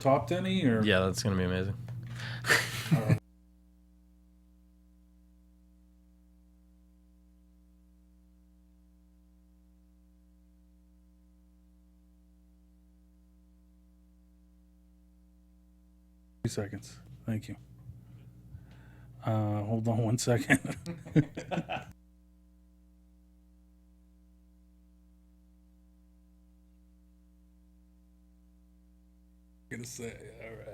Topped any? Or? Yeah, that's going to be amazing. Seconds. Thank you. Hold on 1 second. Gonna say, all right.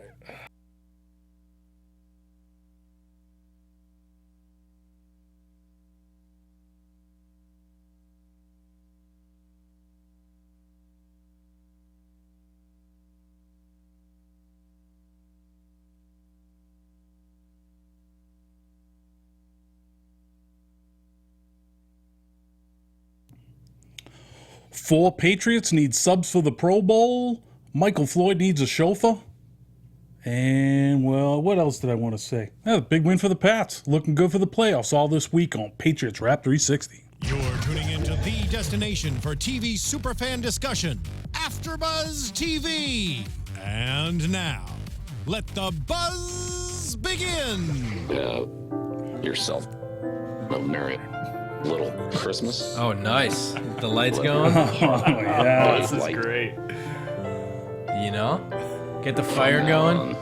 Four Patriots need subs for the Pro Bowl. Michael Floyd needs a chauffeur. And, well, what else did I want to say? Big win for the Pats. Looking good for the playoffs all this week on Patriots Wrap 360. You're tuning into the destination for TV superfan discussion, AFTERBUZZ TV. And now, let the buzz begin. Yourself a merry little Christmas. Oh, nice. The lights going. Oh, yeah. This is great. You know? Get the fire going.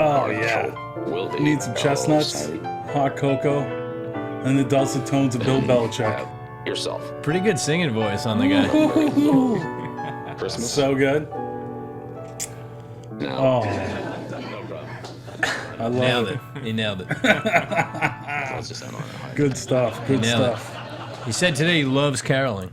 Oh, yeah. Will be. Need some chestnuts, hot cocoa, and the dulcet tones of Bill Belichick. Yourself. Pretty good singing voice on the guy. Christmas. So good. No. Oh, No problem. I love Nailed it. it. He nailed it. Let's just end on a high. Good stuff. Good Nailed stuff. He said today he loves caroling.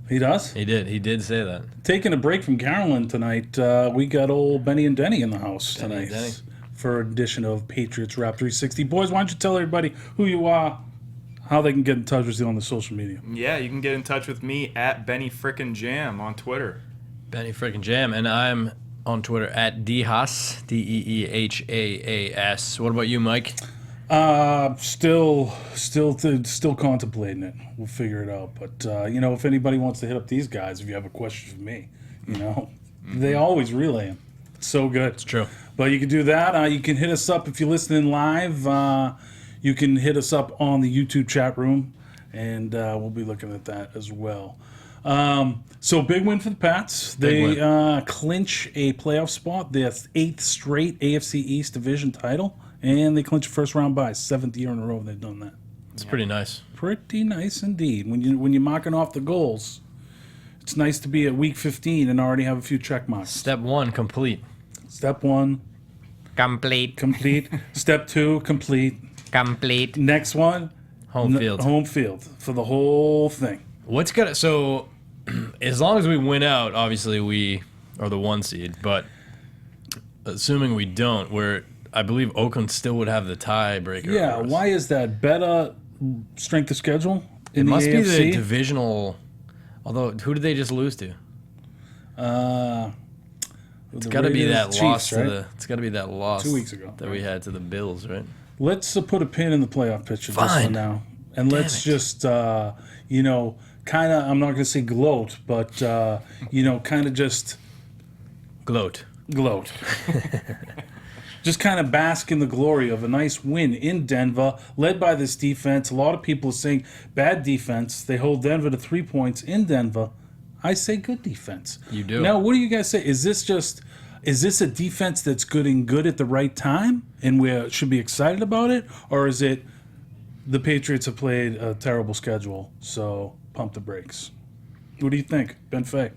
He does? He did. He did say that. Taking a break from Carolyn tonight, we got old Benny and Denny in the house Benny and tonight Denny. for an edition of Patriots Wrap 360. Boys, why don't you tell everybody who you are, how they can get in touch with you on the social media. Yeah, you can get in touch with me at Benny Frickin' Jam on Twitter. Benny freaking Jam. And I'm on Twitter at Deehas, Deehaas. What about you, Mike? Still contemplating it. We'll figure it out. But if anybody wants to hit up these guys, if you have a question for me, they always relay them. It's so good. It's true. But you can do that. You can hit us up if you're listening live. You can hit us up on the YouTube chat room, and we'll be looking at that as well. So big win for the Pats. They clinch a playoff spot, their 8th straight AFC East division title, and they clinch a first-round bye. 7th year in a row they've done that. It's pretty nice. Pretty nice indeed. When you're marking off the goals, it's nice to be at week 15 and already have a few check marks. Step 1, complete. Step 1, Complete. complete. Step 2, complete. Complete. Next one, Home field. Home field for the whole thing. What's gonna so? As long as we win out, obviously we are the 1 seed. But assuming we don't, I believe Oakland still would have the tiebreaker. Yeah, over us. why is that? Better strength of schedule It in the must be AFC? the divisional. Although, who did they just lose to? It's got to be that loss right? to the. It's got to be that loss 2 weeks ago, that we had to the Bills, right? Let's put a pin in the playoff picture just for Fine. now. And let's it. just, kind of, I'm not going to say gloat, but, kind of just Gloat. gloat. Just kind of bask in the glory of a nice win in Denver, led by this defense. A lot of people are saying bad defense. They hold Denver to 3 points in Denver. I say good defense. You do. Now, what do you guys say? Is this a defense that's good at the right time and we should be excited about it? Or is it the Patriots have played a terrible schedule, so pump the brakes? What do you think, Ben Fay?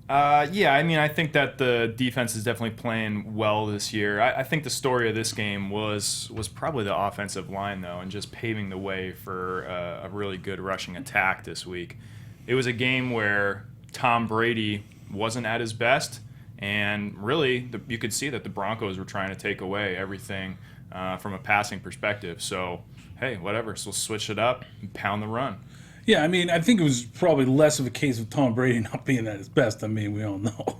Yeah, I mean, I think that the defense is definitely playing well this year. I think the story of this game was probably the offensive line, though, and just paving the way for a really good rushing attack this week. It was a game where Tom Brady wasn't at his best, and really you could see that the Broncos were trying to take away everything from a passing perspective. So, hey, whatever. So switch it up and pound the run. Yeah, I mean, I think it was probably less of a case of Tom Brady not being at his best. I mean, we all know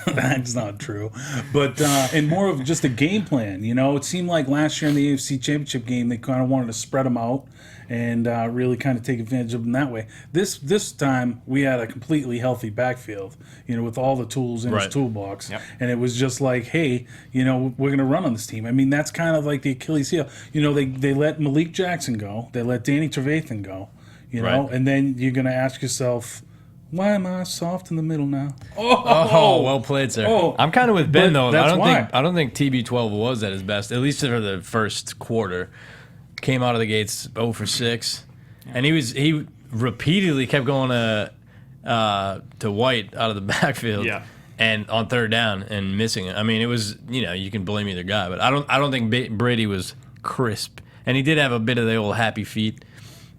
that's not true. But, and more of just a game plan, you know? It seemed like last year in the AFC Championship game, they kind of wanted to spread them out and really kind of take advantage of them that way. This time, we had a completely healthy backfield, you know, with all the tools in his toolbox. Yep. And it was just like, hey, you know, we're going to run on this team. I mean, that's kind of like the Achilles heel. You know, they let Malik Jackson go. They let Danny Trevathan go. You know, and then you're going to ask yourself, why am I soft in the middle now? Oh, well played, sir. Oh, I'm kind of with Ben though. that's I don't think TB12 was at his best, at least for the first quarter. Came out of the gates 0 for 6, and he repeatedly kept going to White out of the backfield. Yeah. And on third down and missing it. I mean, it was, you know, you can blame either guy, but I don't think Brady was crisp, and he did have a bit of the old happy feet.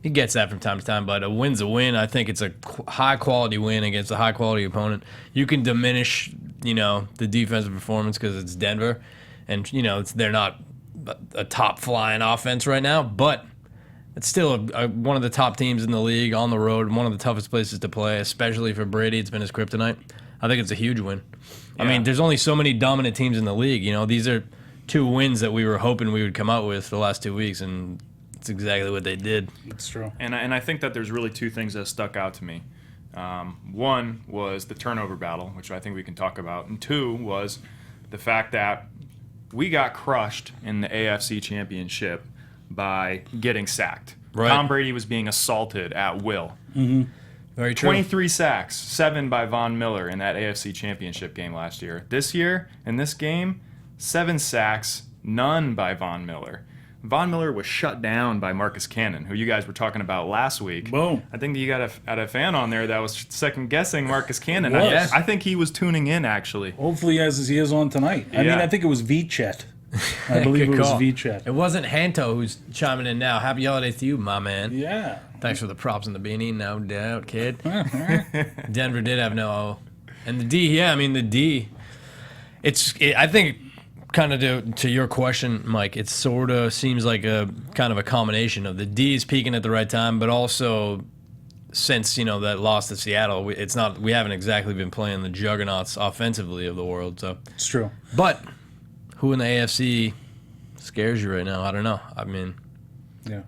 He gets that from time to time, but a win's a win. I think it's a high-quality win against a high-quality opponent. You can diminish, you know, the defensive performance because it's Denver, and, you know, they're not a top-flying offense right now, but it's still one of the top teams in the league on the road, one of the toughest places to play, especially for Brady. It's been his kryptonite. I think it's a huge win. Yeah. I mean, there's only so many dominant teams in the league. You know, these are 2 wins that we were hoping we would come out with for the last 2 weeks, and that's exactly what they did. That's true. And I think that there's really 2 things that stuck out to me. One was the turnover battle, which I think we can talk about. And 2 was the fact that we got crushed in the AFC Championship by getting sacked. Right. Tom Brady was being assaulted at will. Very true. 23 sacks, 7 by Von Miller in that AFC Championship game last year. This year, in this game, 7 sacks, none by Von Miller. Von Miller was shut down by Marcus Cannon, who you guys were talking about last week. Boom. I think that you had a fan on there that was second-guessing Marcus Cannon. Was. I think he was tuning in, actually. Hopefully, as he is on tonight. I mean, Yeah. I think it was V-Chet. I believe Good it was call. V-Chet. It wasn't Hanto who's chiming in now. Happy holidays to you, my man. Yeah. Thanks for the props and the beanie, no doubt, kid. Denver did have no O. And the D, yeah, I mean, the D, I think, kind of to your question, Mike, it sort of seems like a kind of a combination of the D is peaking at the right time, but also since, you know, that loss to Seattle, we haven't exactly been playing the juggernauts offensively of the world. So It's true. But who in the AFC scares you right now? I don't know. I mean, Yeah.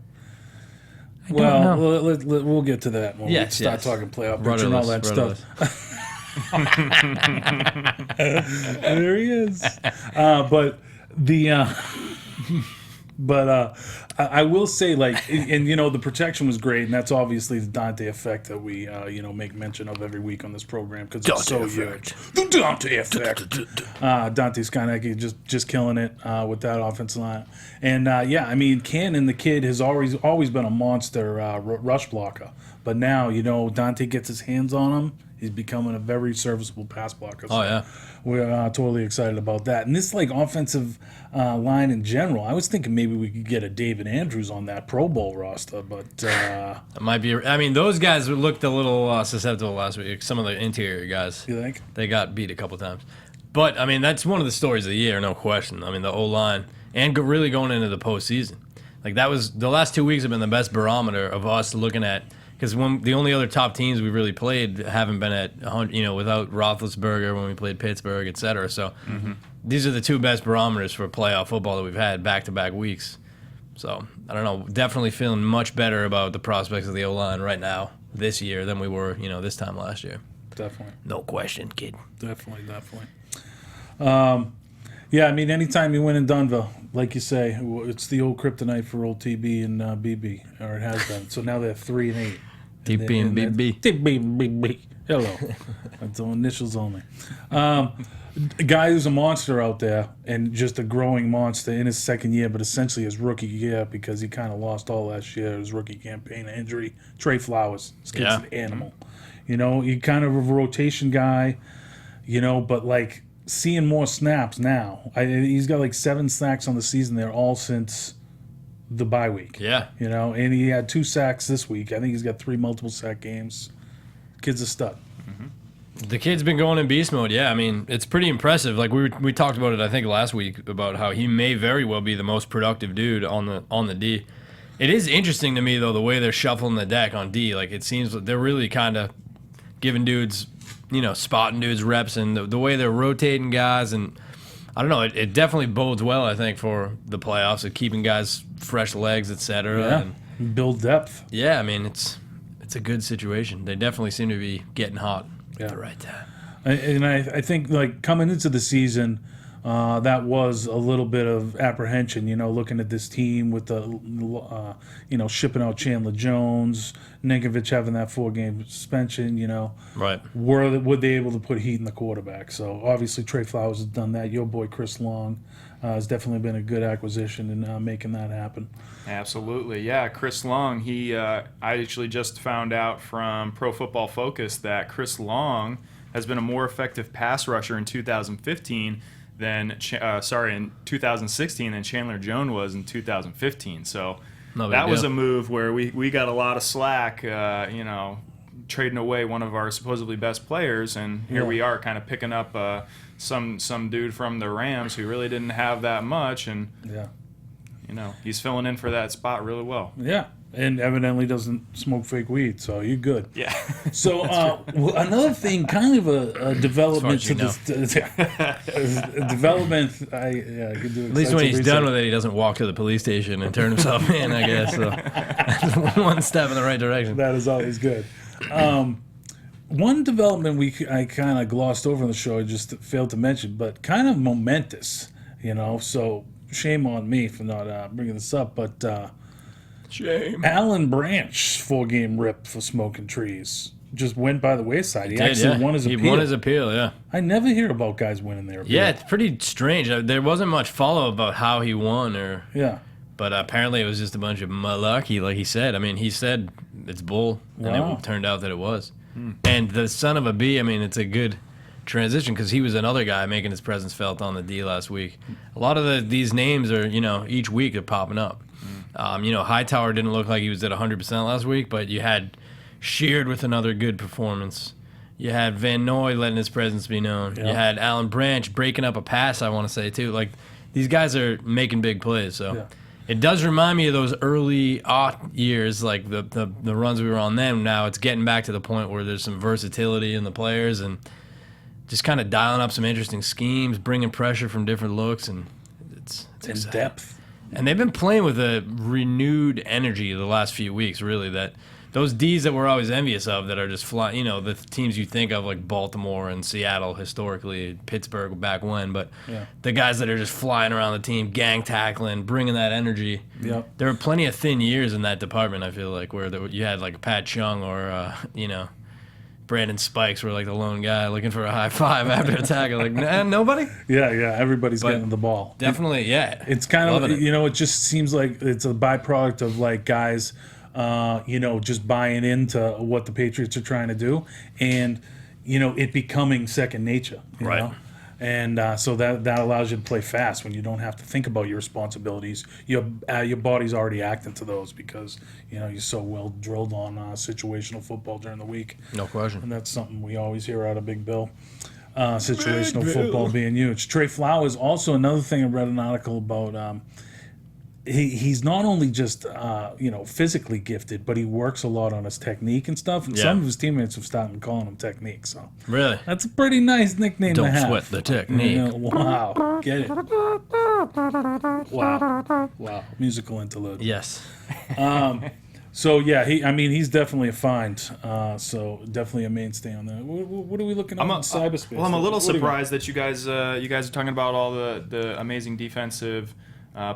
don't Well, know. we'll get to that when we Yes, start yes. talking playoff picture and all that Rudderless. stuff. There he is. But I will say, like, and you know, the protection was great, and that's obviously the Dante effect that we you know, make mention of every week on this program because it's so huge. The Dante effect. Dante's kind of just killing it with that offensive line, and yeah, I mean, Cannon, the kid, has always been a monster rush blocker, but now, you know, Dante gets his hands on him. He's becoming a very serviceable pass blocker. So Oh, yeah. We're totally excited about that. And this, like, offensive line in general, I was thinking maybe we could get a David Andrews on that Pro Bowl roster, but it might be. I mean, those guys looked a little susceptible last week. Some of the interior guys, you think? they got beat a couple times. But I mean, that's one of the stories of the year, no question. I mean, the O-line and really going into the postseason, like that was the last 2 weeks have been the best barometer of us looking at. Because when the only other top teams we really played haven't been at 100, you know, without Roethlisberger when we played Pittsburgh, et cetera. So these are the 2 best barometers for playoff football that we've had back-to-back weeks. So I don't know, definitely feeling much better about the prospects of the O-line right now this year than we were, you know, this time last year. Definitely. No question, kid. Definitely. Yeah, I mean, anytime you win in Dunville, like you say, it's the old kryptonite for old TB and BB, or it has been. So now they're 3-8. TB and BB. TB and BB. Hello. That's all initials only. A guy who's a monster out there, and just a growing monster in his second year, but essentially his rookie year because he kind of lost all last year, his rookie campaign, injury. Trey Flowers. This kid's an animal. You know, he kind of a rotation guy, you know, but like seeing more snaps now. He's got like 7 sacks on the season there, all since the bye week. Yeah. You know, and he had 2 sacks this week. I think he's got 3 multiple sack games. Kid's a stud. The kid's been going in beast mode. Yeah, I mean, it's pretty impressive. Like we talked about it, I think last week, about how he may very well be the most productive dude on the D. It is interesting to me, though, the way they're shuffling the deck on D. Like, it seems that they're really kind of giving dudes, spotting dudes reps, and the way they're rotating guys. And I don't know, it definitely bodes well, I think, for the playoffs of keeping guys fresh legs, et cetera. Yeah. And, Build depth. yeah, I mean, it's a good situation. They definitely seem to be getting hot Yeah. at the right time. And I think, like, coming into the season, that was a little bit of apprehension, looking at this team with the, shipping out Chandler Jones, Ninkovich having that 4-game suspension, Right. were they able to put heat in the quarterback? So obviously Trey Flowers has done that. Your boy Chris Long has definitely been a good acquisition in making that happen. Absolutely, yeah. Chris Long, I actually just found out from Pro Football Focus that Chris Long has been a more effective pass rusher in 2015 in 2016 than Chandler Jones was in 2015. So that was a move where we got a lot of slack, trading away one of our supposedly best players, and here we are kind of picking up some dude from the Rams who really didn't have that much, and he's filling in for that spot really well. Yeah, and evidently doesn't smoke fake weed, so you're good. Yeah. So another thing, kind of a development to As this development. I could do. At least when he's done with it, he doesn't walk to the police station and turn himself in, I guess. So that's one step in the right direction. That is always good. One development I kind of glossed over on the show, I just failed to mention, but kind of momentous, So shame on me for not bringing this up, but Shame. Alan Branch 4-game rip for smoking trees just went by the wayside. He actually won his appeal. He won his appeal, yeah. I never hear about guys winning their appeal. Yeah, it's pretty strange. There wasn't much follow about how he won, but apparently it was just a bunch of malarkey, like he said. I mean, he said it's bull, and it turned out that it was. And the son of a bee, I mean, it's a good transition because he was another guy making his presence felt on the D last week. A lot of these names are, each week are popping up. Hightower didn't look like he was at 100% last week, but you had Sheard with another good performance. You had Van Noy letting his presence be known. Yeah. You had Alan Branch breaking up a pass, I want to say, too. Like, these guys are making big plays, so it does remind me of those early years, like the runs we were on then. Now it's getting back to the point where there's some versatility in the players and just kind of dialing up some interesting schemes, bringing pressure from different looks, and it's in depth. And they've been playing with a renewed energy the last few weeks, really, that those Ds that we're always envious of that are just flying, the teams you think of like Baltimore and Seattle historically, Pittsburgh back when, but the guys that are just flying around the team, gang tackling, bringing that energy. Yep. There were plenty of thin years in that department, I feel like, where you had like Pat Chung or, Brandon Spikes were like the lone guy looking for a high five after a tackle. Like, nobody? Yeah, everybody's getting the ball. Definitely, yeah. It's kind of, it just seems like it's a byproduct of like guys, just buying into what the Patriots are trying to do and, it becoming second nature. You know? And so that allows you to play fast when you don't have to think about your responsibilities. Your body's already acting to those because you're so well drilled on situational football during the week. No question. And that's something we always hear out of Big Bill. Situational football being huge. Trey Flowers, also another thing I read an article about. He's not only just physically gifted, but he works a lot on his technique and stuff. And some of his teammates have started calling him Technique. So really, that's a pretty nice nickname to have. Don't sweat the technique. Wow, get it? Wow, musical interlude. Yes. So yeah, he's definitely a find. So definitely a mainstay on that. What are we looking at in cyberspace? Well, I'm a little surprised that you guys are talking about all the amazing defensive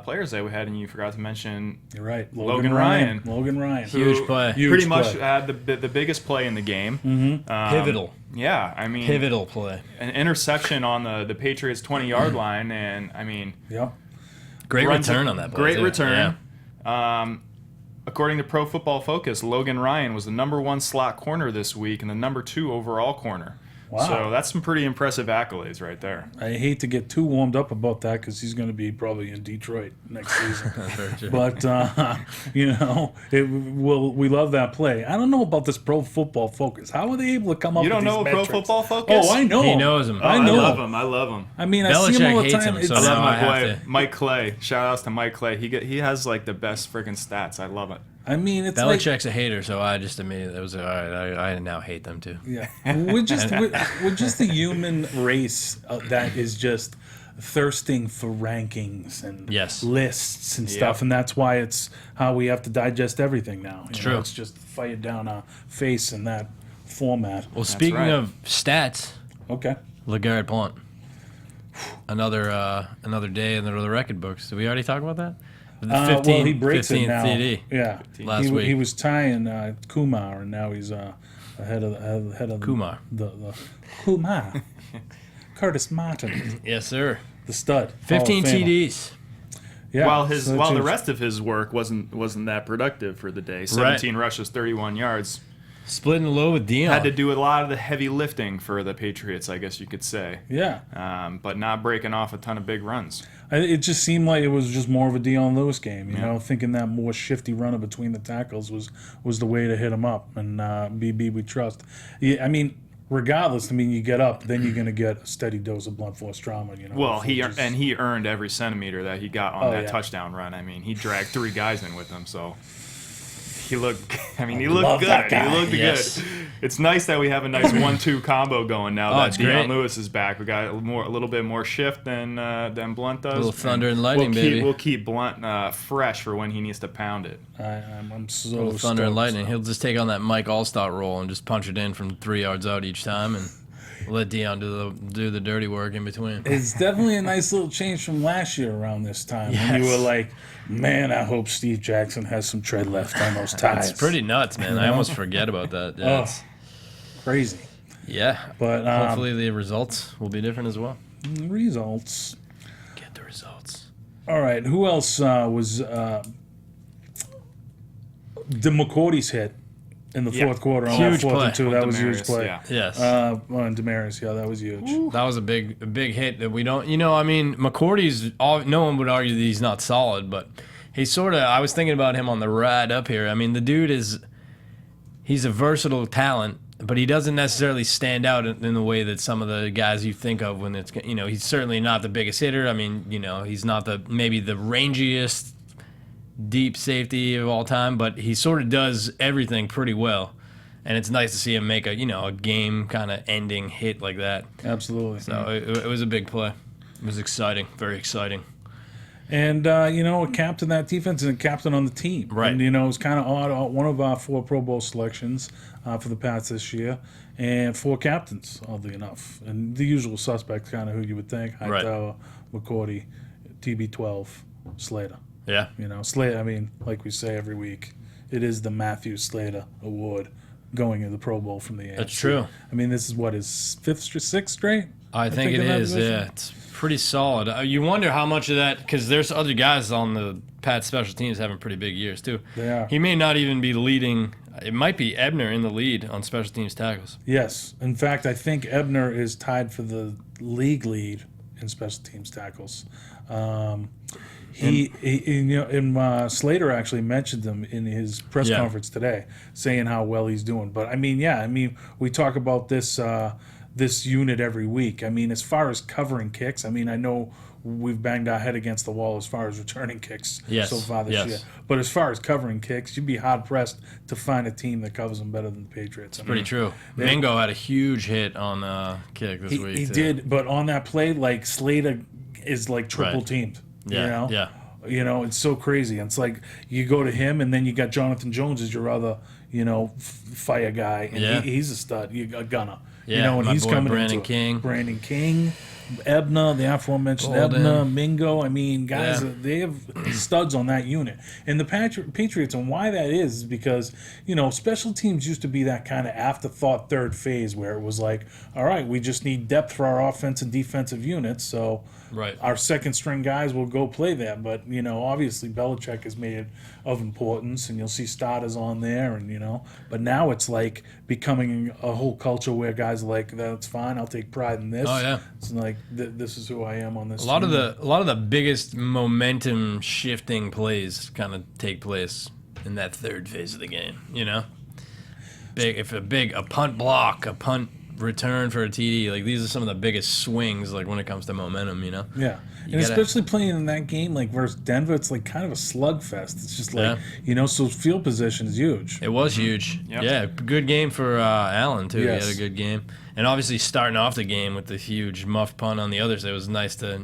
players that we had, and you forgot to mention. You're right, Logan Ryan. Logan Ryan, huge play. Pretty much had the biggest play in the game. Mm-hmm. Pivotal. Yeah, I mean, pivotal play. An interception on the Patriots 20-yard line, and I mean, great return on that play. Great return. Yeah. According to Pro Football Focus, Logan Ryan was the #1 slot corner this week and the #2 overall corner. Wow. So that's some pretty impressive accolades right there. I hate to get too warmed up about that because he's going to be probably in Detroit next season. Very true. But we love that play. I don't know about this Pro Football Focus. How are they able to come up? You with don't know these Pro metrics? Football Focus? Oh, I know. He knows him. I know. I love him. I mean, I see him Belichick all the hates time. him, It's, so I love now my I have boy to- Mike Clay. Shout outs to Mike Clay. He has like the best freaking stats. I love it. I mean, it's like Belichick's a hater, so I just immediately it was all right. I now hate them too. yeah, we're just the human race that is just thirsting for rankings and Yes. lists and stuff, and that's why it's how we have to digest everything now. You know, true. it's just fire down our face in that format. Well, speaking right. of stats, Okay. LeGarrette Blount. Another day in the record books. Did we already talk about that? The Well, he breaks it 15th now. TD. Yeah, last he, week. he was tying Kumar, and now he's ahead of Kumar. the Kumar, Curtis Martin, Yes, sir. the stud, 15 Hall of Famer. TDs. Yeah, While so the it's- rest of his work wasn't that productive for the day. 17 rushes, 31 yards. Splitting the load with Dion. Had to do a lot of the heavy lifting for the Patriots, I guess you could say. Yeah, But not breaking off a ton of big runs. it just seemed like it was just more of a Dion Lewis game, you know, thinking that more shifty runner between the tackles was the way to hit him up, and BB we trust. Yeah, I mean, regardless, I mean, you get up, then you're going to get a steady dose of blunt force trauma, you know. Well, which he is- earned every centimeter that he got on that yeah. touchdown run. I mean, he dragged 3 guys in with him, so he looked. He love looked that good. guy. He looked Yes. good. It's nice that we have a nice 1-2 combo going now that it's Dion great. Lewis is back. We got a little bit more shift than Blunt does. A little thunder and we'll lightning, baby. We'll keep Blunt fresh for when he needs to pound it. I'm so Little thunder and stoked. lightning. He'll just take on that Mike Allstott role and just punch it in from 3 yards out each time, and let Dion do the dirty work in between. It's definitely a nice little change from last year around this time when you Yes. were like, man, I hope Steve Jackson has some tread left on those tires. It's pretty nuts, man. I almost forget about that. Yeah, Oh. it's- crazy. yeah. But Hopefully the results will be different as well. results. Get the results. All right, who else was the McCourty's hit in the Yeah. fourth quarter on Huge that 4th play. and 2? That was a huge Demarius, play. yeah. Yes. On Demarius, yeah, that was huge. That was a big hit that we don't. I mean, McCourty's. No one would argue that he's not solid, but he sort of. I was thinking about him on the ride up here. I mean, the dude he's a versatile talent, but he doesn't necessarily stand out in the way that some of the guys you think of when it's. He's certainly not the biggest hitter. I mean, he's not maybe the rangiest deep safety of all time, but he sort of does everything pretty well. And it's nice to see him make a game kind of ending hit like that. Absolutely. So it was a big play. It was exciting, very exciting. And, a captain that defense and a captain on the team. Right. And, it was kind of odd. One of our 4 Pro Bowl selections for the Pats this year, and 4 captains, oddly enough. And the usual suspects, kind of who you would think. Right. Hightower, McCourty, TB12, Slater. Yeah. Slater, I mean, like we say every week, it is the Matthew Slater Award going in the Pro Bowl from the AFC. That's true. I mean, this is what, his 6th straight? I think it in that is, position? yeah. It's pretty solid. You wonder how much of that, because there's other guys on the Pats special teams having pretty big years, too. They are. He may not even be leading. It might be Ebner in the lead on special teams tackles. Yes. In fact, I think Ebner is tied for the league lead in special teams tackles. Slater actually mentioned them in his press Yeah. conference today, saying how well he's doing. But I mean, we talk about this unit every week. I mean, as far as covering kicks, I mean, I know we've banged our head against the wall as far as returning kicks Yes, so far this yes. year. But as far as covering kicks, you'd be hard pressed to find a team that covers them better than the Patriots. I mean, Pretty true. Mingo had a huge hit on kick this week. he too. did, but on that play, like Slater is like triple Right. teamed. Yeah, yeah. It's so crazy. It's like you go to him, and then you got Jonathan Jones as your other, fire guy, and Yeah. he's a stud, a gunner. Yeah, and my he's boy coming Brandon into it. King. Brandon King, Ebner, the aforementioned Golden. Ebner, Mingo. I mean, guys, Yeah. they have studs on that unit. And the Patriots, and why that is because, special teams used to be that kind of afterthought third phase where it was like, all right, we just need depth for our offense and defensive units, so Right. Our second string guys will go play there, but obviously Belichick has made it of importance, and you'll see starters on there, and But now it's like becoming a whole culture where guys are like, that's fine. I'll take pride in this. Oh, yeah. It's like this is who I am on this. A lot team. of the biggest momentum shifting plays kind of take place in that third phase of the game. A punt block, a punt return for a TD, like these are some of the biggest swings, like when it comes to momentum. Yeah, and especially playing in that game like versus Denver, it's like kind of a slugfest. It's just like so field position is huge. It was huge. Yep. Yeah, good game for Allen too. Yes. He had a good game, and obviously starting off the game with the huge muff punt on the other side, it was nice to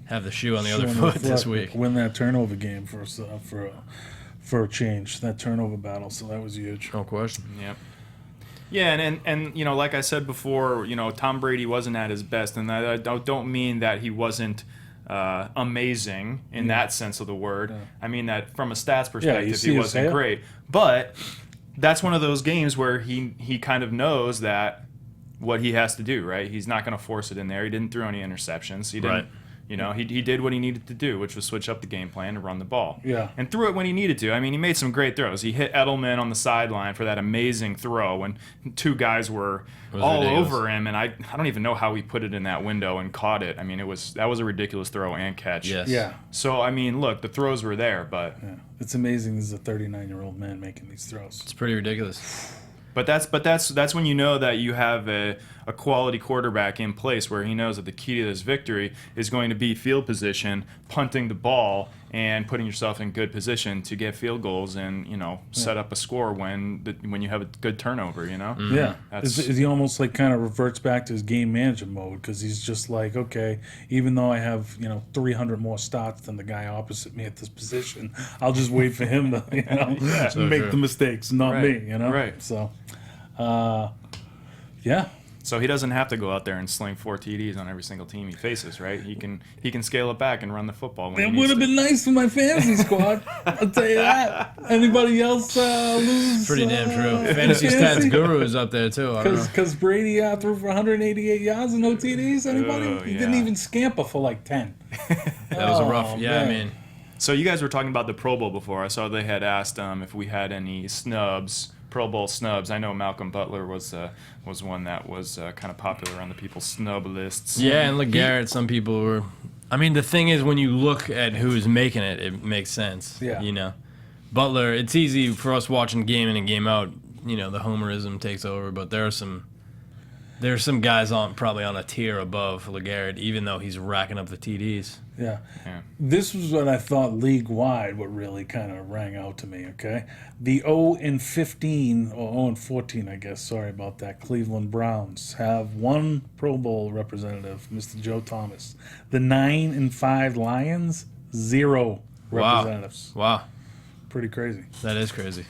have the shoe on the other foot this week. Win that turnover game for a change, that turnover battle. So that was huge. No question. Yep. Yeah, and like I said before, Tom Brady wasn't at his best, and I don't mean that he wasn't amazing in that sense of the word. Yeah. I mean that from a stats perspective, he wasn't great. But that's one of those games where he kind of knows that what he has to do, right? He's not going to force it in there. He didn't throw any interceptions. He didn't. Right. He did what he needed to do, which was switch up the game plan and run the ball. Yeah. And threw it when he needed to. I mean, he made some great throws. He hit Edelman on the sideline for that amazing throw when two guys were all over him, and I don't even know how he put it in that window and caught it. I mean, that was a ridiculous throw and catch. Yes. Yeah. So, I mean, look, the throws were there, but... Yeah. It's amazing this is a 39-year-old man making these throws. It's pretty ridiculous. But that's when you know that you have a quality quarterback in place where he knows that the key to this victory is going to be field position, punting the ball, and putting yourself in good position to get field goals and set up a score when you have a good turnover. Yeah, he almost like kind of reverts back to his game management mode because he's just like, okay, even though I have 300 more starts than the guy opposite me at this position, I'll just wait for him to make the mistakes, not me. Right. So, yeah. So he doesn't have to go out there and sling 4 TDs on every single team he faces, right? He can scale it back and run the football. It would have been nice for my fantasy squad. I'll tell you that. Anybody else lose? Pretty damn true. Fantasy stats guru is up there too. Because Brady threw for 188 yards and no TDs. Anybody? He didn't even scamper for like 10. That was a rough. Yeah, man. I mean. So you guys were talking about the Pro Bowl before. I saw they had asked if we had any snubs. Pro Bowl snubs. I know Malcolm Butler was one that was kind of popular on the people's snub lists. Yeah, and LeGarrette, some people were. I mean, the thing is, when you look at who's making it, it makes sense. Yeah. Butler. It's easy for us watching game in and game out. The homerism takes over, but there are some guys probably on a tier above LeGarrette, even though he's racking up the TDs. Yeah. This was what I thought league-wide what really kind of rang out to me, okay? The 0-15, or 0-14, I guess, sorry about that, Cleveland Browns have one Pro Bowl representative, Mr. Joe Thomas. The 9-5 Lions, 0 representatives. Wow. Pretty crazy. That is crazy.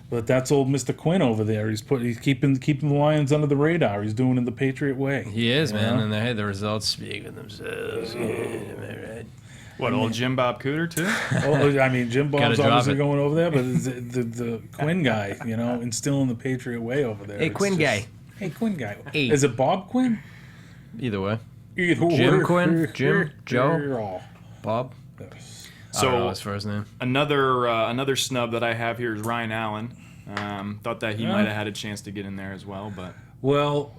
But that's old Mr. Quinn over there. He's keeping the Lions under the radar. He's doing it the Patriot way. He is, man. And the results speak for themselves. What, old Jim Bob Cooter too? I mean, Jim Bob's obviously going over there, but the Quinn guy, instilling the Patriot way over there. Hey, Quinn guy. Hey, Quinn guy. Hey. Is it Bob Quinn? Either way. Jim Quinn? Jim? Joe? Bob? So I don't know his first name. Another snub that I have here is Ryan Allen. Thought that he might have had a chance to get in there as well, but who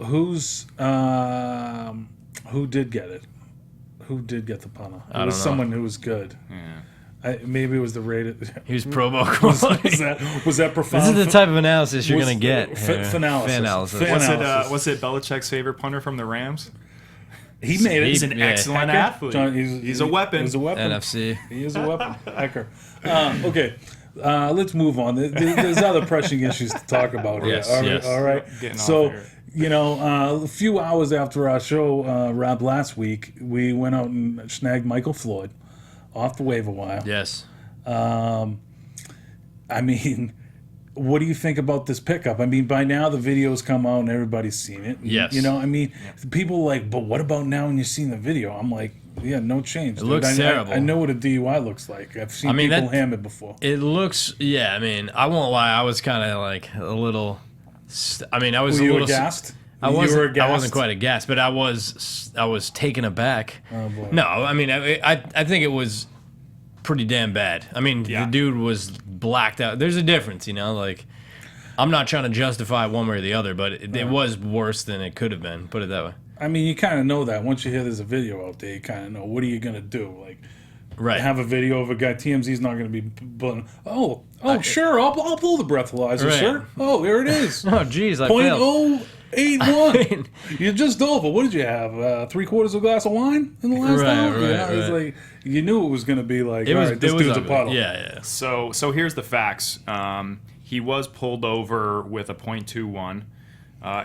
did get it? Who did get the punter? It was someone who was good. Yeah. Maybe it was the rated. He was Pro Bowl. was that profound? This is the type of analysis you're going to get. Finalysis. Was it Belichick's favorite punter from the Rams? He made it. He's an excellent athlete. John, he's a weapon. He's a weapon. NFC. He is a weapon. Hecker. Okay. Let's move on. There's other pressing issues to talk about here. Yes. All right. So, a few hours after our show wrapped last week, we went out and snagged Michael Floyd off the waiver wire. Yes. I mean, what do you think about this pickup? I mean, by now the video's come out and everybody's seen it. Yes. People are like, but what about now when you've seen the video? I'm like, yeah, no change. It looks terrible. I know what a DUI looks like. I've seen people ham it before. It looks, I mean, I won't lie. I was kind of like a little, I was Were a you little aghast? I You were wasn't aghast? quite aghast, but I was taken aback. Oh, boy. No, I mean, I think it was pretty damn bad. I mean, Yeah. the dude was blacked out. There's a difference, you know. Like, I'm not trying to justify one way or the other, but it was worse than it could have been. Put it that way. I mean, you kind of know that once you hear there's a video out there. You kind of know what are you gonna do? Like, Right. have a video of a guy. TMZ's not gonna be. Sure, I'll pull the breathalyzer, Right. sir. Oh, there it is. Oh, geez, I failed. .081. You're just over. What did you have? 3/4 of a glass of wine in the last hour? It's right. like you knew it was going to be like, It all was. right, this it was dude's a ugly. puddle. Yeah. So here's the facts. He was pulled over with a .21.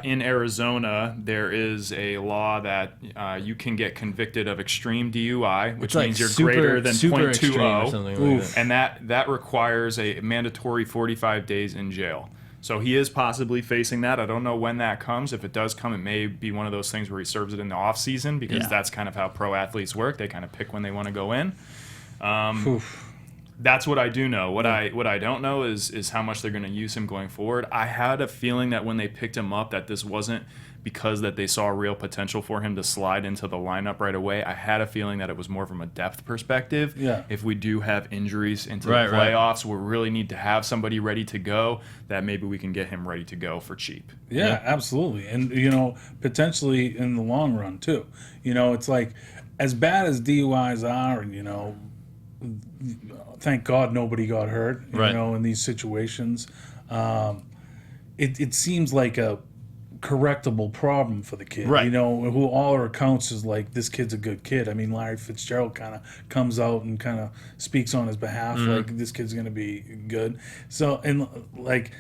In Arizona, there is a law that you can get convicted of extreme DUI, which It's like means you're super, greater than super extreme or .20, something like that. and that requires a mandatory 45 days in jail. So he is possibly facing that. I don't know when that comes. If it does come, it may be one of those things where he serves it in the off season because Yeah. that's kind of how pro athletes work. They kind of pick when they want to go in. That's what I do know. What I don't know is how much they're going to use him going forward. I had a feeling that when they picked him up that this wasn't because that they saw real potential for him to slide into the lineup right away. I had a feeling that it was more from a depth perspective. Yeah. If we do have injuries into Right, the right. playoffs, we really need to have somebody ready to go, that maybe we can get him ready to go for cheap. Yeah, absolutely. And, potentially in the long run, too. It's like, as bad as DUIs are, and, thank God nobody got hurt, Right. in these situations. It seems like a correctable problem for the kid, Right. who all our accounts is like, this kid's a good kid. I mean, Larry Fitzgerald kind of comes out and kind of speaks on his behalf, like, this kid's going to be good. So, and like,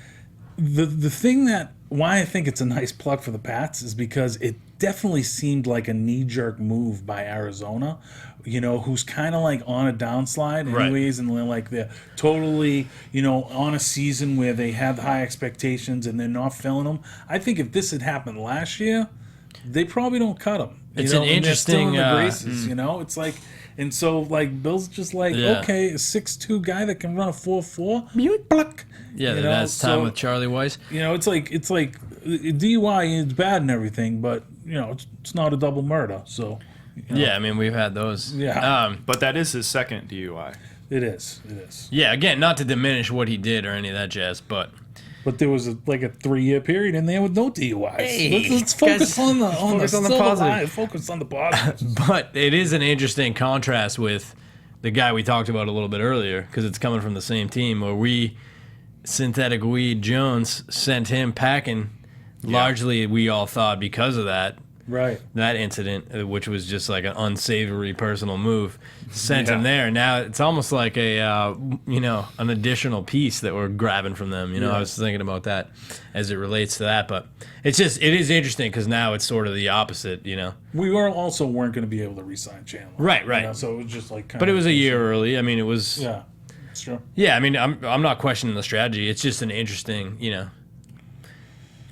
the thing why I think it's a nice plug for the Pats is because it definitely seemed like a knee-jerk move by Arizona, who's kind of like on a downslide Right. anyways, and they're totally, on a season where they have high expectations and they're not filling them. I think if this had happened last year, they probably don't cut him. It's an and they're still in interesting, the graces, it's like, and so like Bill's just like, Yeah. okay, a 6'2" guy that can run a 4.4, pluck. Yeah, that's time with Charlie Weiss. It's like DUI is bad and everything, but it's not a double murder. So Yeah, I mean, we've had those. Yeah. But that is his second DUI. it is. Yeah, again, not to diminish what he did or any of that jazz, but But there was a 3-year period in there with no DUIs. Hey, let's focus guys, on the focus on the silver positive. line. Focus on the positive. but it is an interesting contrast with the guy we talked about a little bit earlier because it's coming from the same team where Synthetic Weed Jones sent him packing. Largely, we all thought because of that Right. incident, which was just like an unsavory personal move, sent him Yeah. there. Now it's almost like an additional piece that we're grabbing from them. I was thinking about that as it relates to that, but it is interesting because now it's sort of the opposite. We weren't going to be able to re-sign Chandler. Right. So it was just like. But it was a year early. I mean, it was. Yeah. It's true. Yeah, I mean, I'm not questioning the strategy. It's just an interesting,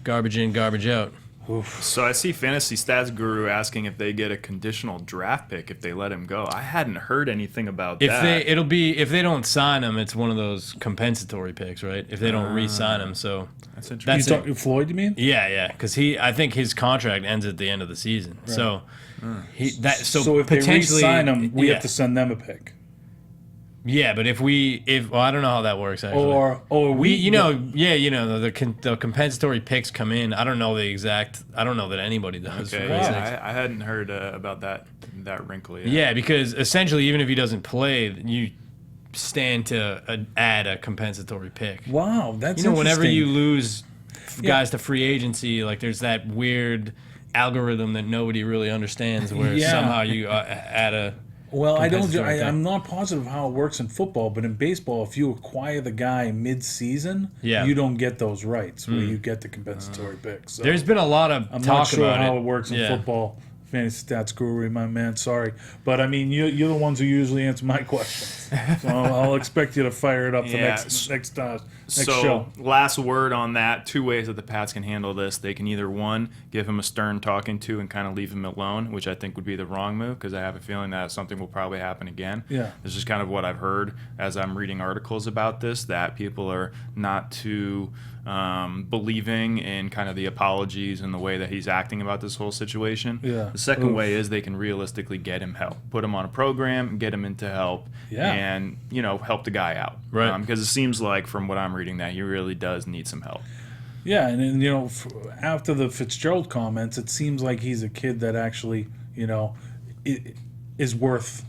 garbage in, garbage out. So I see Fantasy Stats Guru asking if they get a conditional draft pick if they let him go. I hadn't heard anything about that. If they don't sign him, it's one of those compensatory picks, right? If they don't re-sign him, so That's interesting. You talking Floyd, you mean? yeah, because I think his contract ends at the end of the season, so So if they potentially re-sign him, we yeah. have to send them a pick. Yeah, but if I don't know how that works actually. Or the compensatory picks come in. I don't know that anybody does. Okay, for God's sakes. yeah, I hadn't heard about that wrinkle yet. Yeah, because essentially, even if he doesn't play, you stand to add a compensatory pick. Wow, that's Whenever interesting. you lose guys to free agency, like there's that weird algorithm that nobody really understands, where Yeah. somehow you add a. Well, compensatory pick. I'm not positive how it works in football, but in baseball, if you acquire the guy mid-season, Yeah. you don't get those rights where you get the compensatory pick. So There's been a lot of I'm talk not sure about how it works in Yeah. football. Fantasy Stats Guru, my man. Sorry, but I mean, you're the ones who usually answer my questions, so I'll expect you to fire it up the Yeah, next So, show. last word on that, 2 ways that the Pats can handle this. They can either, one, give him a stern talking to and kind of leave him alone, which I think would be the wrong move because I have a feeling that something will probably happen again. Yeah. This is kind of what I've heard as I'm reading articles about this, that people are not too believing in kind of the apologies and the way that he's acting about this whole situation. Yeah. The second Oof. way is they can realistically get him help, put him on a program, get him into help, Yeah. and help the guy out. Right. Because it seems like from what I'm reading that he really does need some help. Yeah, and after the Fitzgerald comments, it seems like he's a kid that actually, is worth,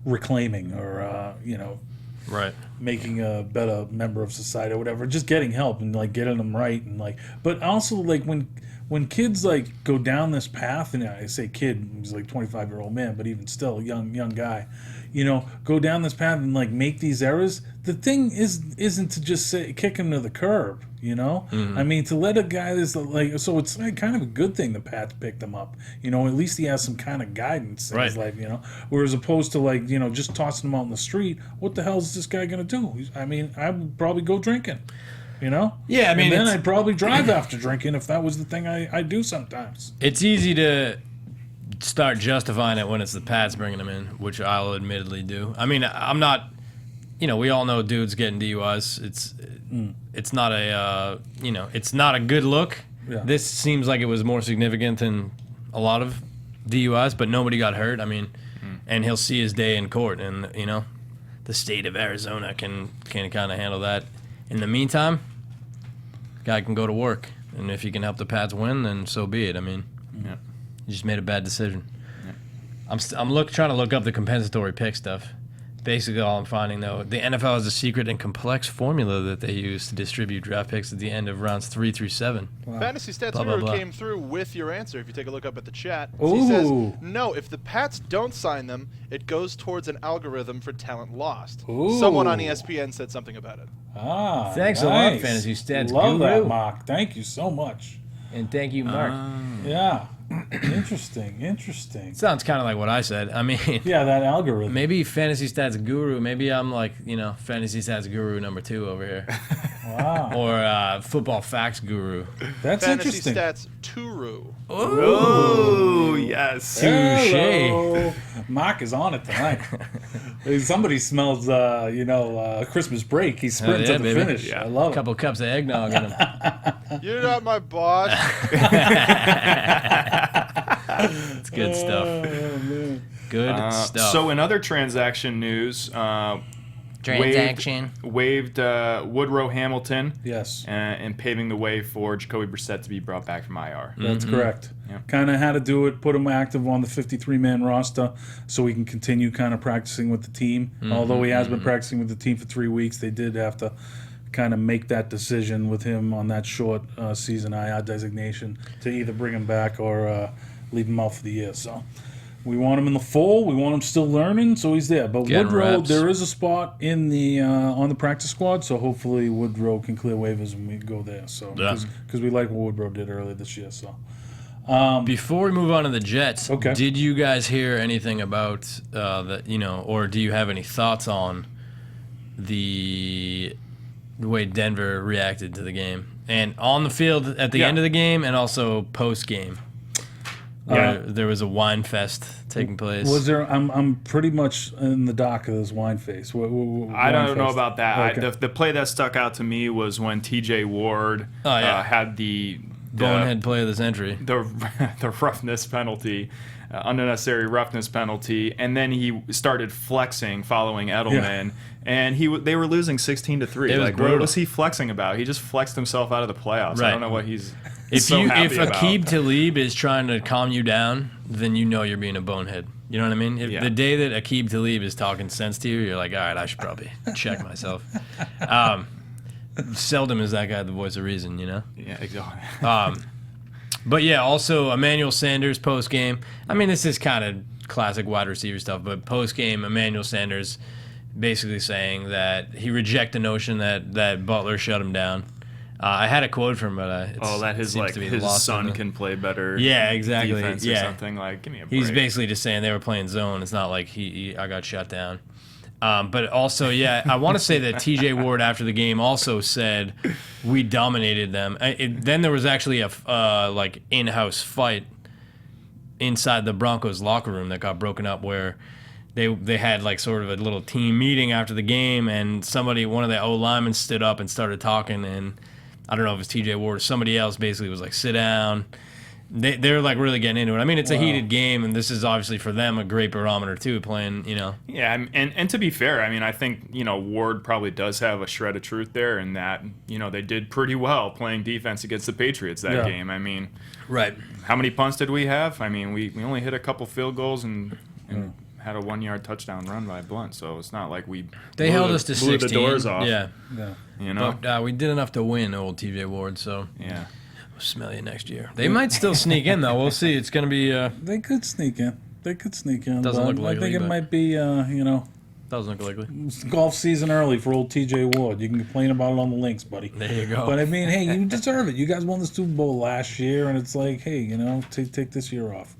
reclaiming or, Right. making a better member of society or whatever. Just getting help and like getting them right and like, but also like when kids like go down this path, and I say kid, he's like 25-year-old man, but even still young guy, go down this path and like make these errors. The thing isn't to just say kick him to the curb. I mean, to let a guy that's like, so it's like kind of a good thing the Pats picked him up. At least he has some kind of guidance in his life. Whereas opposed to like just tossing him out in the street, what the hell is this guy gonna do? I mean, I would probably go drinking. Yeah, I mean, and then I'd probably drive after drinking if that was the thing I do sometimes. It's easy to start justifying it when it's the Pats bringing him in, which I'll admittedly do. I mean, I'm not. We all know dudes getting DUIs. It's not a it's not a good look. Yeah. This seems like it was more significant than a lot of DUIs, but nobody got hurt. I mean, and he'll see his day in court, and the state of Arizona can kind of handle that. In the meantime, guy can go to work, and if he can help the Pats win, then so be it. I mean, Yeah. he just made a bad decision. I'm trying to look up the compensatory pick stuff. Basically, all I'm finding, though, the NFL has a secret and complex formula that they use to distribute draft picks at the end of rounds 3 through 7. Fantasy Stats Blah, blah, Guru blah. came through with your answer. If you take a look up at the chat, he Ooh. says, no, if the Pats don't sign them, it goes towards an algorithm for talent lost. Ooh. Someone on ESPN said something about it. Ah, Thanks a lot, Fantasy Stats Love Guru. that, Mark. Thank you so much. And thank you, Mark. Yeah, interesting. Sounds kind of like what I said. I mean, Yeah, that algorithm. maybe Fantasy Stats Guru. Maybe I'm like, Fantasy Stats Guru number 2 over here. Wow, Or Football Facts Guru. that's Fantasy interesting. Stats Turu. Oh, yes. Touche. Hello. Mark is on it tonight. Somebody smells, Christmas break. He's sprinting yeah, to the baby. finish. Yeah. I love A couple cups of eggnog in him. You're not my boss. It's good stuff. Good stuff. So in other transaction news, waived Woodrow Hamilton. Yes. And paving the way for Jacoby Brissett to be brought back from IR. That's correct. Yeah. Kind of had to do it, put him active on the 53-man roster so he can continue kind of practicing with the team. Although he has been practicing with the team for 3 weeks, they did have to kind of make that decision with him on that short season IR designation to either bring him back or leave him out for the year. So we want him in the full. We want him still learning, so he's there. But Getting Woodrow, reps. there is a spot in the on the practice squad, so hopefully Woodrow can clear waivers when we go there. So Yeah. because we like what Woodrow did earlier this year. So Before we move on to the Jets, Okay. did you guys hear anything about or do you have any thoughts on the way Denver reacted to the game and on the field at the Yeah. end of the game and also post game? Yeah. There was a wine fest taking place. was there? I'm pretty much in the dock of this wine face. I don't know about that. Okay. The play that stuck out to me was when T.J. Ward had the Bonehead play of the century. the roughness penalty, unnecessary roughness penalty, and then he started flexing following Edelman, and they were losing 16-3. It was Like, what brutal. was he flexing about? He just flexed himself out of the playoffs. Right. I don't know what he's If so happy about. Aqib Talib is trying to calm you down, then you know you're being a bonehead. You know what I mean? If Yeah. the day that Aqib Talib is talking sense to you, you're like, all right, I should probably check myself. Seldom is that guy the voice of reason, you know? Yeah, exactly. But yeah, also Emmanuel Sanders post game. I mean, this is kind of classic wide receiver stuff, but post game, Emmanuel Sanders basically saying that he rejects the notion that Butler shut him down. I had a quote from him, but that seems to be his lost in son the- can play better. Yeah, exactly. Defense or Yeah. something. Like, give me a break. He's basically just saying they were playing zone. It's not like I got shut down. But also, yeah, I want to say that T.J. Ward after the game also said we dominated them. Then there was actually a in-house fight inside the Broncos locker room that got broken up where they had like sort of a little team meeting after the game, and one of the O linemen stood up and started talking, and I don't know if it's TJ Ward or somebody else basically was like, sit down. They're like really getting into it. I mean, it's a heated game, and this is obviously for them a great barometer too, playing, Yeah, and to be fair, I mean, I think, Ward probably does have a shred of truth there in that, they did pretty well playing defense against the Patriots that game. I mean, right. How many punts did we have? I mean, we only hit a couple field goals and had a 1-yard touchdown run by Blunt, so it's not like they held us to blew 16. the doors off. Yeah. But, we did enough to win, old TJ Ward, so yeah. We'll smell you next year. They might still sneak in, though. We'll see. It's going to be... They could sneak in. Doesn't but look likely, I think it might be, Doesn't look likely. It's golf season early for old TJ Ward. You can complain about it on the links, buddy. There you go. But I mean, hey, you deserve it. You guys won the Super Bowl last year, and it's like, hey, take this year off.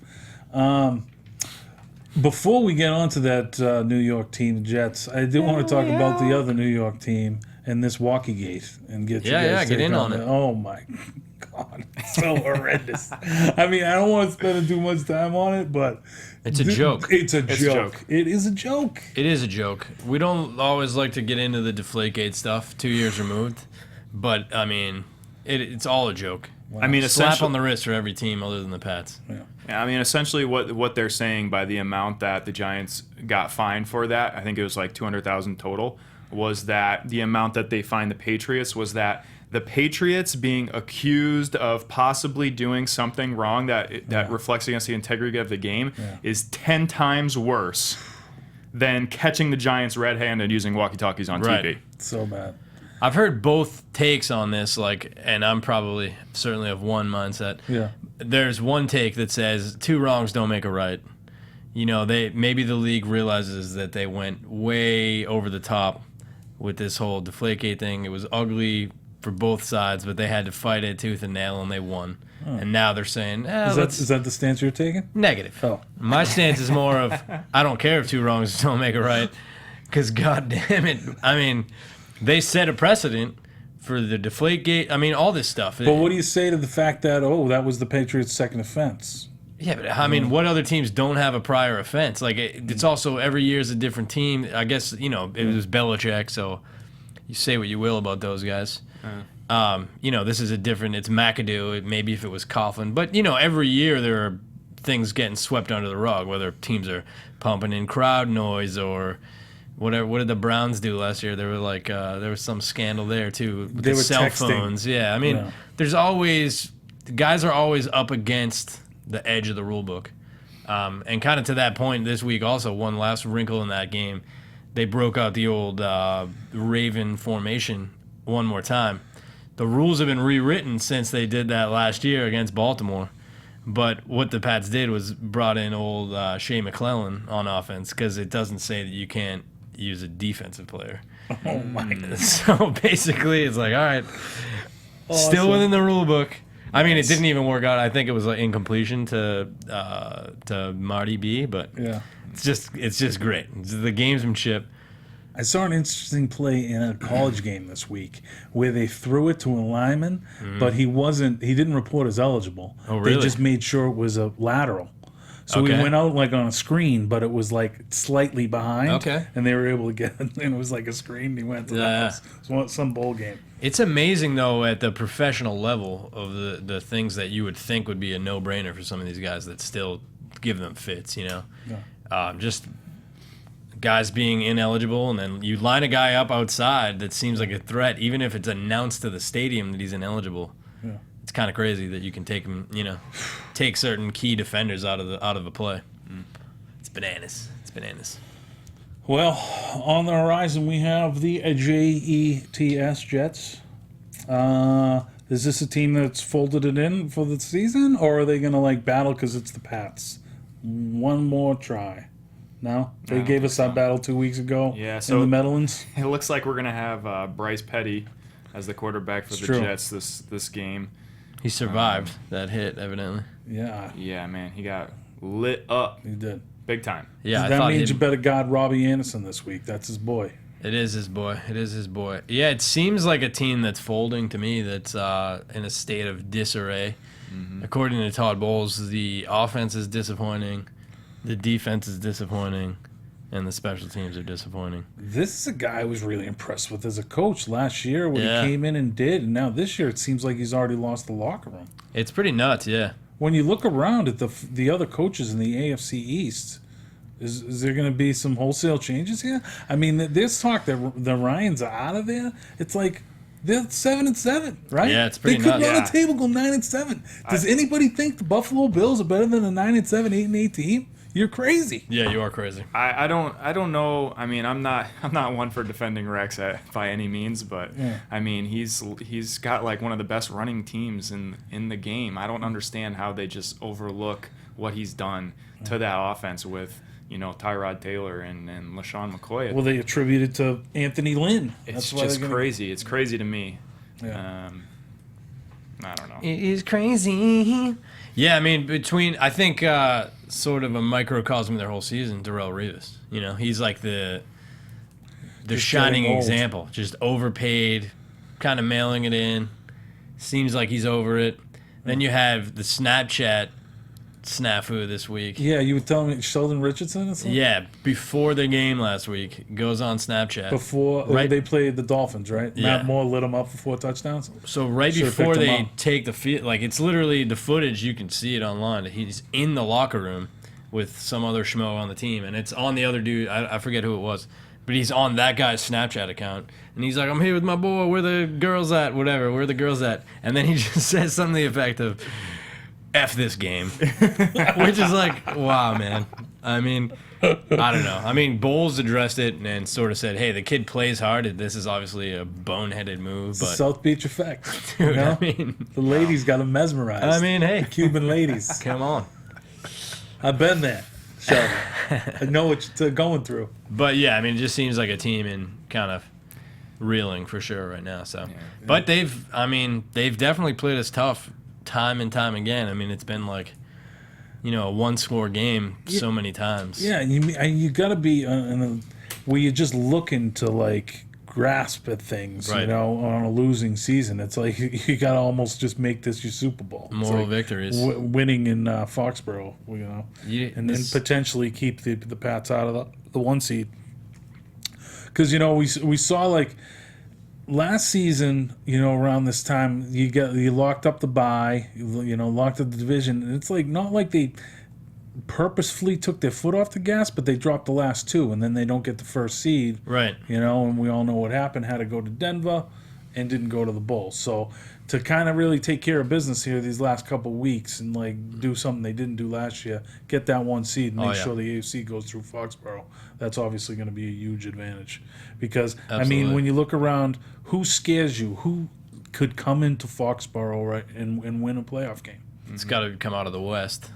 Before we get on to that New York team, the Jets, I do want to talk about the other New York team and this Walkie-Gate and get you guys get in on it. Oh my God, it's so horrendous. I mean, I don't want to spend too much time on it, but it's a joke. It's a joke. It is a joke. It is a joke. We don't always like to get into the Deflategate stuff 2 years removed, but I mean, it's all a joke. Wow. I mean, slap on the wrist for every team other than the Pats. Yeah, I mean, essentially what they're saying by the amount that the Giants got fined for that, I think it was like $200,000 total, was that the amount that they fined the Patriots was that the Patriots being accused of possibly doing something wrong that reflects against the integrity of the game is 10 times worse than catching the Giants red-handed using walkie-talkies on TV. So bad. I've heard both takes on this, and I'm probably certainly of one mindset. Yeah. There's one take that says 2 wrongs don't make a right. Maybe the league realizes that they went way over the top with this whole Deflategate thing. It was ugly for both sides, but they had to fight it tooth and nail, and they won. And now they're saying, is that the stance you're taking? Negative. Oh. My stance is more of, I don't care if 2 wrongs don't make a right, because God damn it, I mean, they set a precedent for the Deflategate. I mean, all this stuff. But what do you say to the fact that, that was the Patriots' second offense? Yeah, but I mean, what other teams don't have a prior offense? Like, it's also every year is a different team. I guess, it was Belichick, so you say what you will about those guys. This is it's McAdoo. Maybe if it was Coughlin. But, every year there are things getting swept under the rug, whether teams are pumping in crowd noise or whatever. What did the Browns do last year? They were like, there was some scandal there, too, with they the were cell texting. phones. Yeah, I mean, there's always, guys are always up against the edge of the rule book. And kind of to that point this week also, one last wrinkle in that game, they broke out the old Raven formation one more time. The rules have been rewritten since they did that last year against Baltimore. But what the Pats did was brought in old Shea McClellan on offense, because it doesn't say that you can't use a defensive player. Oh, my God. So basically it's like, all right, still within the rule book. I mean, it didn't even work out. I think it was like incompletion to Marty B, but it's just great. It's the gamesmanship. I saw an interesting play in a college game this week where they threw it to a lineman, but he didn't report as eligible. Oh, really? They just made sure it was a lateral. So he went out like on a screen, but it was like slightly behind. Okay. And they were able to get it, and it was like a screen, and he went to that. It was some bowl game. It's amazing, though, at the professional level of the things that you would think would be a no-brainer for some of these guys that still give them fits, just guys being ineligible, and then you line a guy up outside that seems like a threat, even if it's announced to the stadium that he's ineligible. Yeah. It's kind of crazy that you can take him, take certain key defenders out of a play. It's bananas. Well, on the horizon we have the Jets, Jets. Is this a team that's folded it in for the season, or are they going to battle because it's the Pats? One more try. No? They gave us that battle 2 weeks ago so in the Meadowlands? It looks like we're going to have Bryce Petty as the quarterback for the Jets this game. He survived that hit, evidently. Yeah. Yeah, man. He got lit up. He did. Big time. Yeah, that means you better guard Robbie Anderson this week. That's his boy. It is his boy. Yeah, it seems like a team that's folding to me, that's in a state of disarray. Mm-hmm. According to Todd Bowles, the offense is disappointing. The defense is disappointing. and the special teams are disappointing. This is a guy I was really impressed with as a coach last year, what Yeah. he came in and did, and now this year it seems like he's already lost the locker room. It's pretty nuts, yeah. When you look around at the other coaches in the AFC East, is there going to be some wholesale changes here? I mean, there's talk that the Ryans are out of there. It's like they're 7-7, right? Yeah, it's pretty They could nuts. run a table go 9-7. Does anybody think the Buffalo Bills are better than a 9-7, 8-8 team? You're crazy. Yeah, you are crazy. I don't know. I mean, I'm not one for defending Rex by any means, but I mean, he's got like one of the best running teams in the game. I don't understand how they just overlook what he's done to that offense with, Tyrod Taylor and LaShawn McCoy. Well, they attribute it to Anthony Lynn. It's just crazy. It's crazy to me. Yeah. I don't know. It is crazy. Yeah, I mean, I think sort of a microcosm of their whole season, Darrelle Revis. He's like the Just shining getting old. example. Just overpaid, kind of mailing it in. Seems like he's over it. Then you have the Snapchat snafu this week. Yeah, you were telling me Sheldon Richardson or something? Yeah, before the game last week, goes on Snapchat. Before they played the Dolphins, right? Yeah. Matt Moore lit him up for 4 touchdowns. So right Should've before picked him they up. take the field, like it's literally the footage, you can see it online. He's in the locker room with some other schmo on the team, and it's on the other dude. I forget who it was, but he's on that guy's Snapchat account, and he's like, "I'm here with my boy. Where the girls at? Whatever. Where the girls at?" And then he just says something to the effect of, "F this game," which is like, wow, man. I mean, I don't know. I mean, Bowles addressed it and sort of said, "Hey, the kid plays hard. This is obviously a boneheaded move, It's the but." South Beach effect. Dude, you know? I mean, The ladies got him mesmerized. I mean, hey, Cuban ladies. come on. I've been there, Sheldon. I know what you're going through. But yeah, I mean, it just seems like a team in kind of reeling for sure right now. So, but they've definitely played us tough time and time again. I mean, it's been like, a one-score game so many times. Yeah, you got to be where you're just looking to like grasp at things, Right. on a losing season. It's like you got to almost just make this your Super Bowl. It's Moral like victories. winning in Foxborough, and then potentially keep the Pats out of the 1 seed. Because we saw like last season, around this time you locked up the bye, locked up the division, and it's like not like they purposefully took their foot off the gas, but they dropped the last 2, and then they don't get the first seed. Right. And we all know what happened. Had to go to Denver and didn't go to the Bowl. So to kind of really take care of business here these last couple weeks and like do something they didn't do last year, get that 1 seed and make sure the AFC goes through Foxborough. That's obviously going to be a huge advantage. Because, I mean, when you look around, who scares you? Who could come into Foxborough, right, and win a playoff game? It's got to come out of the West.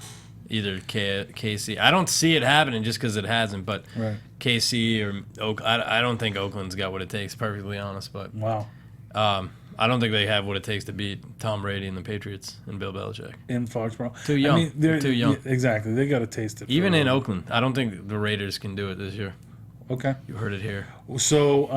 Either KC. I don't see it happening just because it hasn't, but Right. KC or I don't think Oakland's got what it takes, perfectly honest. But Wow. I don't think they have what it takes to beat Tom Brady and the Patriots and Bill Belichick. In Foxborough. Too young. I mean, they're Too young. yeah, exactly. They got to taste it. Even for a in little. Oakland, I don't think the Raiders can do it this year. Okay. You heard it here. So,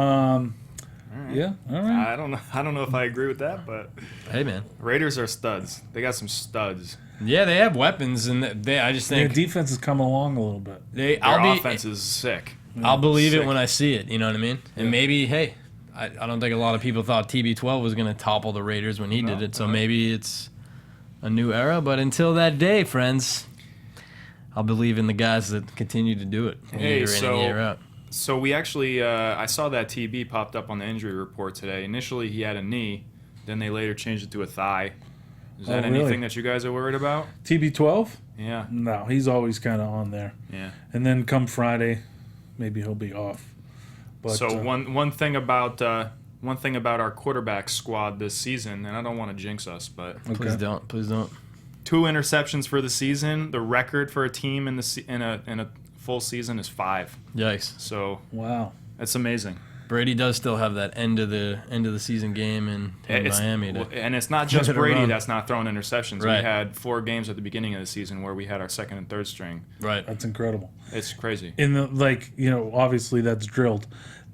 yeah, all right. I don't know if I agree with that, but Hey, man. Raiders are studs. They got some studs. Yeah, they have weapons, and I just Their think defense is coming along a little bit. Their offense is sick. I'll believe it Sick. when I see it. You know what I mean? And maybe, hey, I don't think a lot of people thought TB12 was going to topple the Raiders when he did it. So maybe it's a new era. But until that day, friends, I'll believe in the guys that continue to do it year in and year out. So we actually, I saw that TB popped up on the injury report today. Initially, he had a knee. Then they later changed it to a thigh. Is that really? anything that you guys are worried about? TB12? Yeah. No, he's always kind of on there. Yeah. And then come Friday, maybe he'll be off. But, So one thing about our quarterback squad this season, and I don't want to jinx us, but Please don't. Please don't. 2 interceptions for the season. The record for a team in a full season is 5. Yikes. So Wow. that's amazing. Brady does still have that end of the season game in Miami. And it's not just Let it Brady run. that's not throwing interceptions. Right. We had 4 games at the beginning of the season where we had our second and third string. Right. That's incredible. It's crazy. In the obviously that's drilled.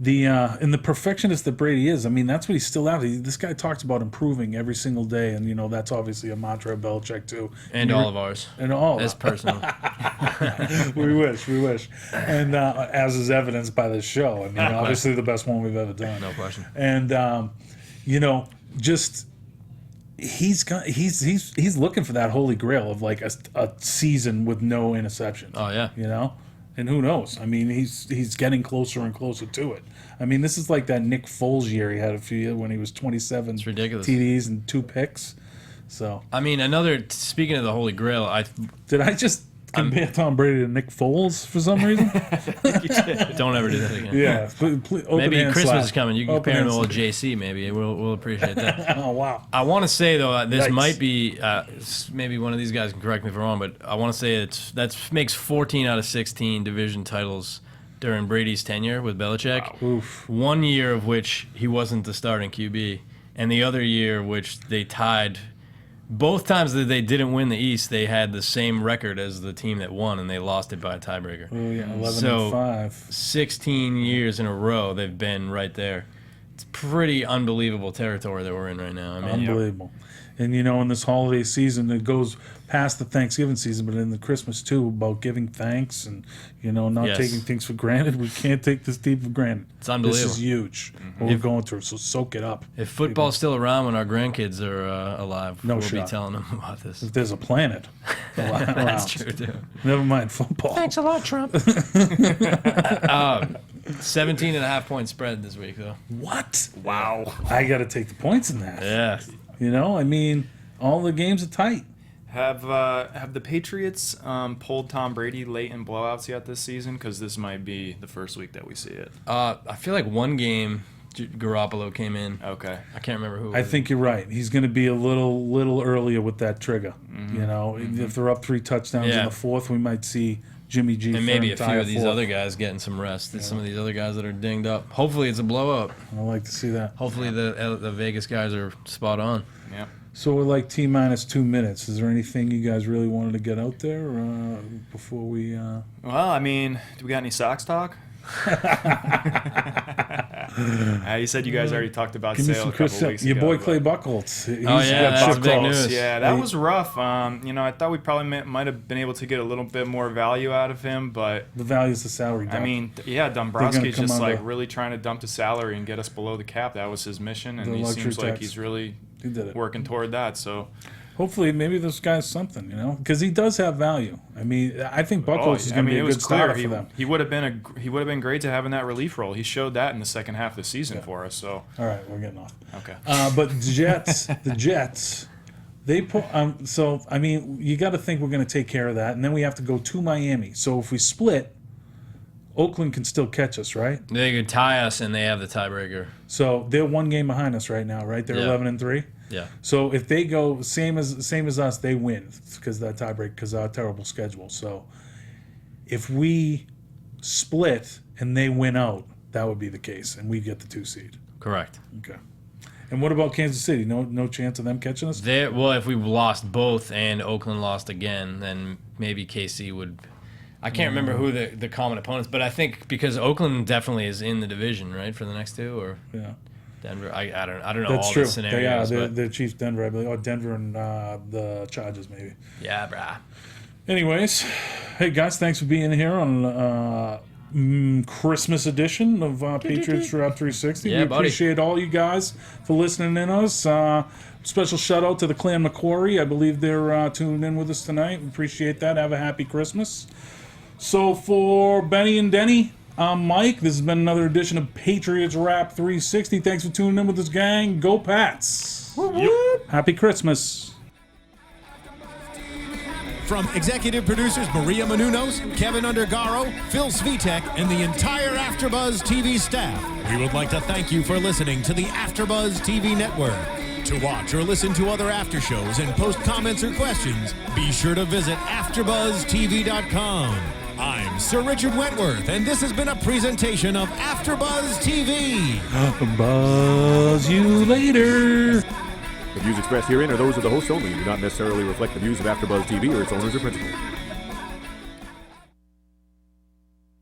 and the perfectionist that Brady is, I mean, that's what he's still out. This guy talks about improving every single day, and that's obviously a mantra of Belichick too. And all of ours. And all. That's personal. we wish. And as is evidenced by this show. I mean, obviously the best one we've ever done. No question. And just he's looking for that holy grail of like a season with no interceptions. Oh yeah. And who knows? I mean, he's getting closer and closer to it. I mean, this is like that Nick Foles year he had a few years when he was 27 It's ridiculous. TDs and 2 picks. So I mean, speaking of the Holy Grail, did I just compare Tom Brady to Nick Foles for some reason? don't ever do that again. Yeah. Maybe Christmas slap. is coming. You can Open compare him to hand old JC. Maybe we'll appreciate that. Oh wow. I want to say though, this Yikes. might be maybe one of these guys can correct me if I'm wrong, but I want to say that makes 14 out of 16 division titles during Brady's tenure with Belichick. Wow. Oof. 1 year of which he wasn't the starting QB, and the other year which they tied. Both times that they didn't win the East, they had the same record as the team that won, and they lost it by a tiebreaker. Oh yeah, 11-5. 16 years in a row, they've been right there. It's pretty unbelievable territory that we're in right now. I mean, Unbelievable. And in this holiday season, it goes past the Thanksgiving season, but in the Christmas too, about giving thanks and not Yes. taking things for granted. We can't take this team for granted. It's unbelievable. This is huge. What we're going through. So soak it up. If football's still around when our grandkids are alive, No we'll shot. be telling them about this. If there's a planet around, That's true too. never mind football. Thanks a lot, Trump. 17.5 point spread this week though. What? Wow. I got to take the points in that. Yeah. I mean, all the games are tight. Have the Patriots pulled Tom Brady late in blowouts yet this season? Because this might be the first week that we see it. I feel like one game Garoppolo came in. Okay. I can't remember who. I think you're right. He's going to be a little earlier with that trigger. If they're up 3 touchdowns in Yeah. the fourth, we might see Jimmy G and maybe a for an few entire of these fourth. other guys getting some rest. Some of these other guys that are dinged up. Hopefully it's a blowout. I like to see that. Hopefully the Vegas guys are spot on. Yeah. So we're like T-minus 2 minutes. Is there anything you guys really wanted to get out there before we? Well, I mean, do we got any Sox talk? You said you guys already talked about Give me sale some a couple Chris. weeks Your ago. boy but- Clay Buchholz. He's Oh, yeah, got that's ship big calls. news. Yeah, that was rough. I thought we probably might have been able to get a little bit more value out of him, but The value's the salary. I dump. mean, They're gonna Dombrowski's come just like under- really trying to dump the salary and get us below the cap. That was his mission, and The he luxury seems like tax. he's really he did it. working toward that. So Hopefully, maybe this guy's something, because he does have value. I mean, I think Buchholz is going to be a it good was clear starter for them. he would have been great to have in that relief role. He showed that in the second half of the season for us. So All right, we're getting off. okay. But the Jets, they put. So I mean, you got to think we're going to take care of that, and then we have to go to Miami. So if we split, Oakland can still catch us, right? They could tie us and they have the tiebreaker. So they're 1 game behind us right now, right? They're Yeah. 11-3. Yeah. So if they go same as us, they win because of that tiebreak, because of our terrible schedule. So if we split and they win out, that would be the case, and we get the 2 seed. Correct. Okay. And what about Kansas City? No chance of them catching us? Well, if we lost both and Oakland lost again, then maybe KC would. I can't remember who the common opponents, but I think because Oakland definitely is in the division, right, for the next 2, or Yeah. Denver. I don't know That's all true. the scenarios. They are. but They're Chiefs, Denver, I believe. Or Denver and the Chargers, maybe. yeah, brah. Anyways, hey guys, thanks for being here on Christmas edition of Patriots Wrap 360. Yeah, we buddy. appreciate all you guys for listening in us. Special shout out to the Clan McQuarrie. I believe they're tuned in with us tonight. We appreciate that. Have a happy Christmas. So for Benny and Denny, I'm Mike. This has been another edition of Patriots Wrap 360. Thanks for tuning in with us, gang. Go Pats. Happy Christmas. From executive producers Maria Menounos, Kevin Undergaro, Phil Svitek, and the entire AfterBuzz TV staff, we would like to thank you for listening to the AfterBuzz TV network. To watch or listen to other after shows and post comments or questions, be sure to visit AfterBuzzTV.com. I'm Sir Richard Wentworth, and this has been a presentation of AfterBuzz TV. Buzz you later. The views expressed herein are those of the hosts only and do not necessarily reflect the views of AfterBuzz TV or its owners or principals.